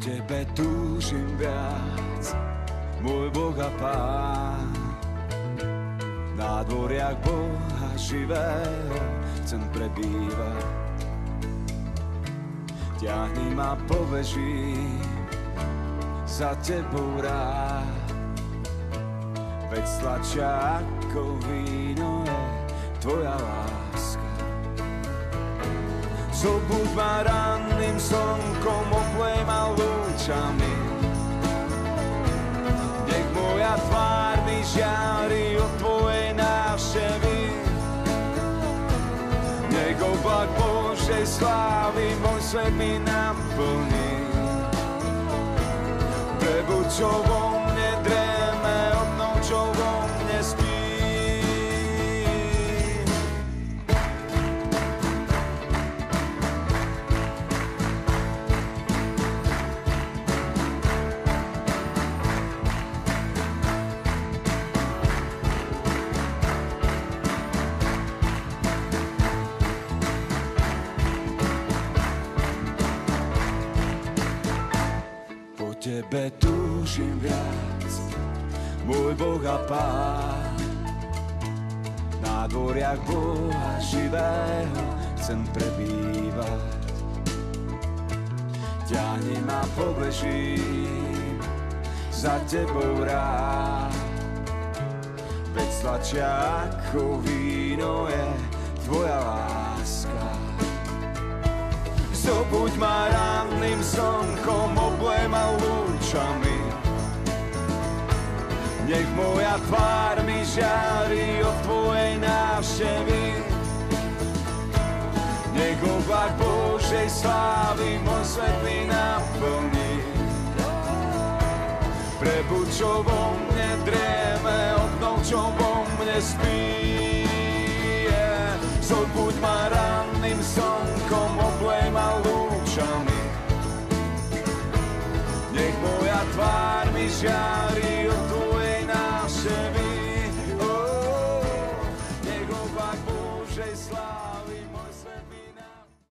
Tebe túžim viac, môj Boh a Pán. Na dvoriach Boha živého chcem prebývať. Ťahni ma po veži, za Tebou rád. Veď sladšia ako víno je Tvoja láska. Zobuď ma ranným slnkom, oplej ma lúčami. Nech moja tvár mi žiari od Tvojej návštevy. Nech oblak Božej slávy môj svet mi naplní. Prebuď, čo vo mne dréme, obnov, čo vo mne spí. Tebe túžim viac, môj Boh a Pán. Na dvoriach Boha živého chcem prebývať. Ťahni ma po veži, za Tebou rád. Veď sladšia ako víno je Tvoja láska. Zobuď ma ranným slnkom, oblej ma lúčami. Nech moja tvár mi žiari od Tvojej návštevy. Nech oblak Božej slávy môj svet mi naplní. Prebuď, čo vo mne dréme, obnov, čo vo mne spí. Zobuď ma ranným slnkom, oblej ma lúčami. Nech moja tvár mi žiari od Tvojej návštevy. Nech oblak Božej slávy môj svet mi